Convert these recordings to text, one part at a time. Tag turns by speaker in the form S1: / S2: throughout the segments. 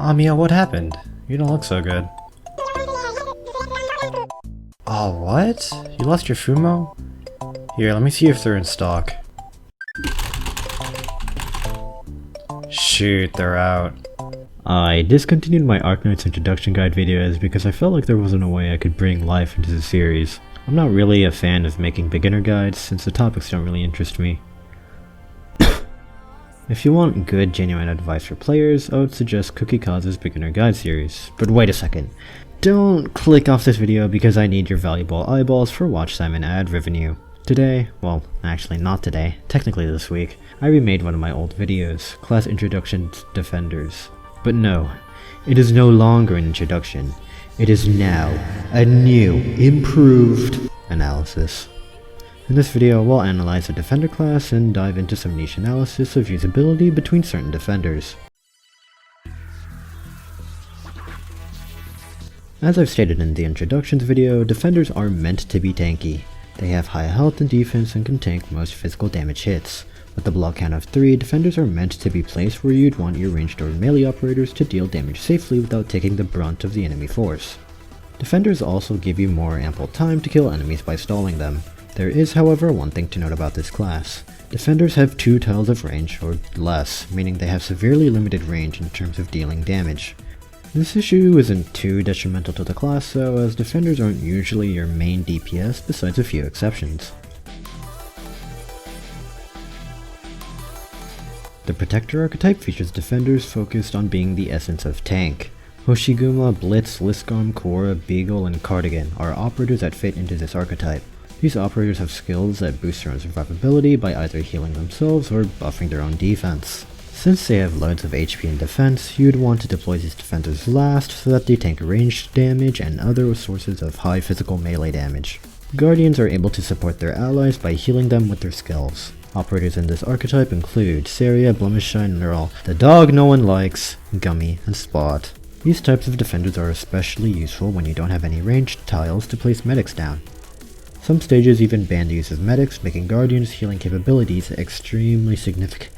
S1: Amiya, what happened? You don't look so good. Oh, what? You lost your Fumo? Here, let me see if they're in stock. Shoot, they're out. I discontinued my Arknights introduction guide videos because I felt like there wasn't a way I could bring life into the series. I'm not really a fan of making beginner guides since the topics don't really interest me. If you want good, genuine advice for players, I would suggest Cookie Cause's beginner guide series. But wait a second. Don't click off this video because I need your valuable eyeballs for watch time and ad revenue. Today, well, actually not today, technically this week, I remade one of my old videos, Class Introduction to Defenders. But no, it is no longer an introduction. It is now a new, improved analysis. In this video, we'll analyze the Defender class and dive into some niche analysis of usability between certain defenders. As I've stated in the introductions video, defenders are meant to be tanky. They have high health and defense and can tank most physical damage hits. With the block count of 3, defenders are meant to be placed where you'd want your ranged or melee operators to deal damage safely without taking the brunt of the enemy force. Defenders also give you more ample time to kill enemies by stalling them. There is, however, one thing to note about this class. Defenders have 2 tiles of range, or less, meaning they have severely limited range in terms of dealing damage. This issue isn't too detrimental to the class though, as defenders aren't usually your main DPS besides a few exceptions. The Protector archetype features defenders focused on being the essence of tank. Hoshiguma, Blitz, Liscom, Korra, Beagle, and Cardigan are operators that fit into this archetype. These operators have skills that boost their own survivability by either healing themselves or buffing their own defense. Since they have loads of HP and defense, you'd want to deploy these defenders last so that they tank ranged damage and other sources of high physical melee damage. Guardians are able to support their allies by healing them with their skills. Operators in this archetype include Saria, Blumishine, Neural, the dog no one likes, Gummy, and Spot. These types of defenders are especially useful when you don't have any ranged tiles to place medics down. Some stages even ban the use of medics, making Guardians' healing capabilities extremely significant.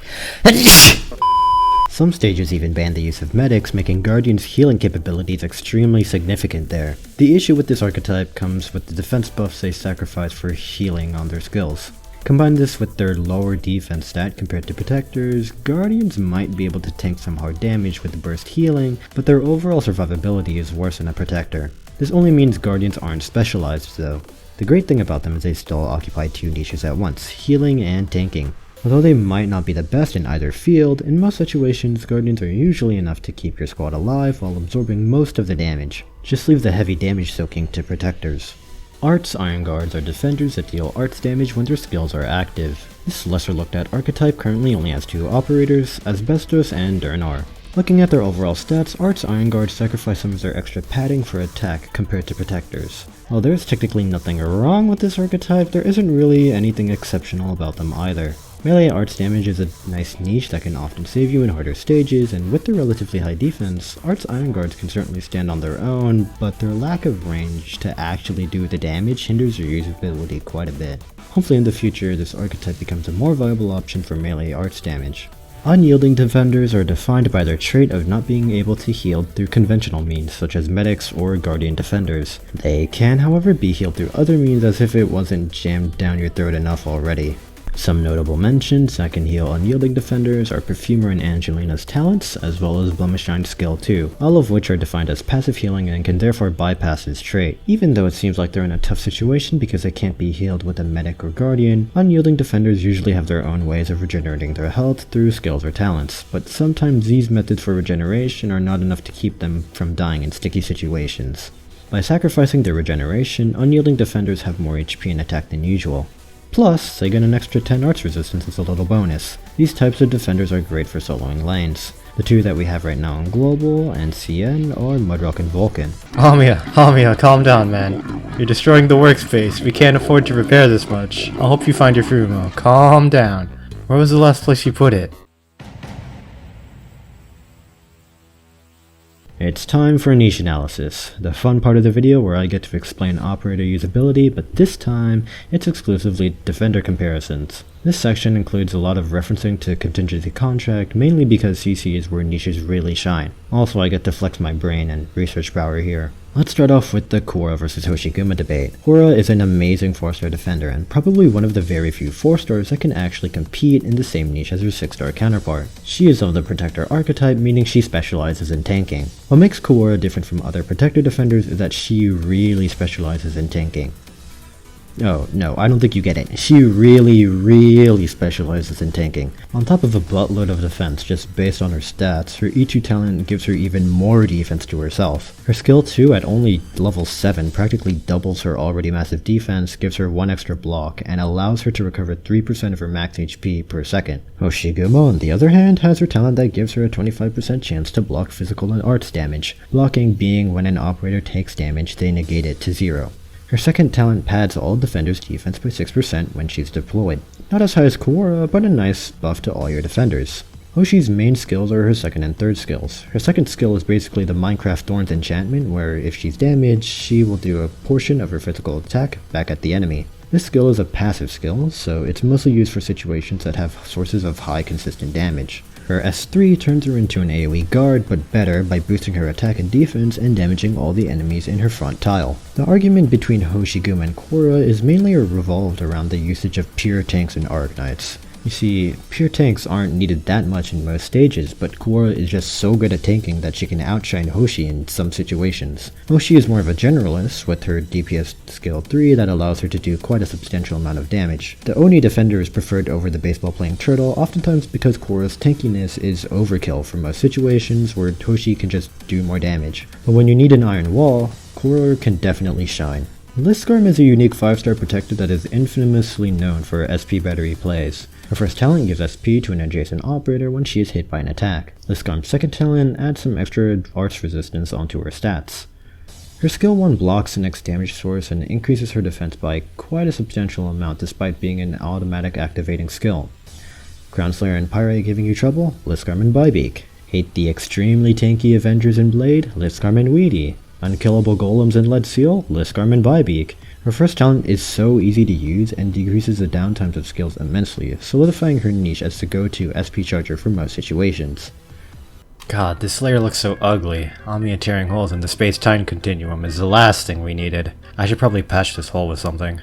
S1: Some stages even ban the use of medics, making Guardians' healing capabilities extremely significant there. The issue with this archetype comes with the defense buffs they sacrifice for healing on their skills. Combine this with their lower defense stat compared to Protectors, Guardians might be able to tank some hard damage with the burst healing, but their overall survivability is worse than a Protector. This only means Guardians aren't specialized though. The great thing about them is they still occupy 2 niches at once, healing and tanking. Although they might not be the best in either field, in most situations Guardians are usually enough to keep your squad alive while absorbing most of the damage. Just leave the heavy damage soaking to Protectors. Arts Iron Guards are defenders that deal arts damage when their skills are active. This lesser looked at archetype currently only has 2 operators, Asbestos and Durnar. Looking at their overall stats, Arts Iron Guards sacrifice some of their extra padding for attack compared to Protectors. While there's technically nothing wrong with this archetype, there isn't really anything exceptional about them either. Melee arts damage is a nice niche that can often save you in harder stages, and with their relatively high defense, Arts Iron Guards can certainly stand on their own, but their lack of range to actually do the damage hinders your usability quite a bit. Hopefully in the future, this archetype becomes a more viable option for melee arts damage. Unyielding defenders are defined by their trait of not being able to heal through conventional means such as medics or guardian defenders. They can however be healed through other means as if it wasn't jammed down your throat enough already. Some notable mentions that can heal unyielding defenders are Perfumer and Angelina's talents, as well as Blemishine's skill 2, all of which are defined as passive healing and can therefore bypass this trait. Even though it seems like they're in a tough situation because they can't be healed with a medic or guardian, unyielding defenders usually have their own ways of regenerating their health through skills or talents, but sometimes these methods for regeneration are not enough to keep them from dying in sticky situations. By sacrificing their regeneration, unyielding defenders have more HP and attack than usual. Plus, they get an extra 10 arts resistance as a little bonus. These types of defenders are great for soloing lanes. The 2 that we have right now in Global and CN are Mudrock and Vulcan.
S2: Amiya, calm down, man. You're destroying the workspace. We can't afford to repair this much. I hope you find your Fumo. Calm down. Where was the last place you put it?
S1: It's time for a niche analysis, the fun part of the video where I get to explain operator usability, but this time it's exclusively defender comparisons. This section includes a lot of referencing to contingency contract, mainly because CC is where niches really shine. Also, I get to flex my brain and research power here. Let's start off with the Korra vs Hoshiguma debate. Korra is an amazing 4-star defender and probably one of the very few 4-stars that can actually compete in the same niche as her 6-star counterpart. She is of the Protector archetype, meaning she specializes in tanking. What makes Korra different from other Protector defenders is that she really specializes in tanking. Oh, no, I don't think you get it. She really specializes in tanking. On top of a buttload of defense just based on her stats, her E2 talent gives her even more defense to herself. Her skill 2 at only level 7 practically doubles her already massive defense, gives her 1 extra block, and allows her to recover 3% of her max HP per second. Hoshiguma, on the other hand, has her talent that gives her a 25% chance to block physical and arts damage, blocking being when an operator takes damage they negate it to 0. Her second talent pads all defenders' defense by 6% when she's deployed. Not as high as Korra, but a nice buff to all your defenders. Hoshi's main skills are her second and third skills. Her second skill is basically the Minecraft Thorns enchantment, where if she's damaged, she will do a portion of her physical attack back at the enemy. This skill is a passive skill, so it's mostly used for situations that have sources of high consistent damage. Her S3 turns her into an AoE guard, but better by boosting her attack and defense and damaging all the enemies in her front tile. The argument between Hoshiguma and Korra is mainly revolved around the usage of pure tanks and Arknights. You see, pure tanks aren't needed that much in most stages, but Korra is just so good at tanking that she can outshine Hoshi in some situations. Hoshi is more of a generalist, with her DPS skill 3 that allows her to do quite a substantial amount of damage. The Oni defender is preferred over the baseball playing turtle, oftentimes because Korra's tankiness is overkill for most situations where Hoshi can just do more damage. But when you need an iron wall, Korra can definitely shine. Listgarm is a unique 5-star protector that is infamously known for SP battery plays. Her first talent gives SP to an adjacent operator when she is hit by an attack. Listgarm's second talent adds some extra arts resistance onto her stats. Her skill 1 blocks the next damage source and increases her defense by quite a substantial amount despite being an automatic activating skill. Crownslayer and Pyrite giving you trouble? Listgarm and bibeak. Hate the extremely tanky Avengers and Blade? Listgarm and Weedy. Unkillable golems and lead seal? Listgarm and bibeak. Her first talent is so easy to use and decreases the downtimes of skills immensely, solidifying her niche as the go-to SP charger for most situations.
S2: God, this layer looks so ugly. Omnia tearing holes in the space-time continuum is the last thing we needed. I should probably patch this hole with something.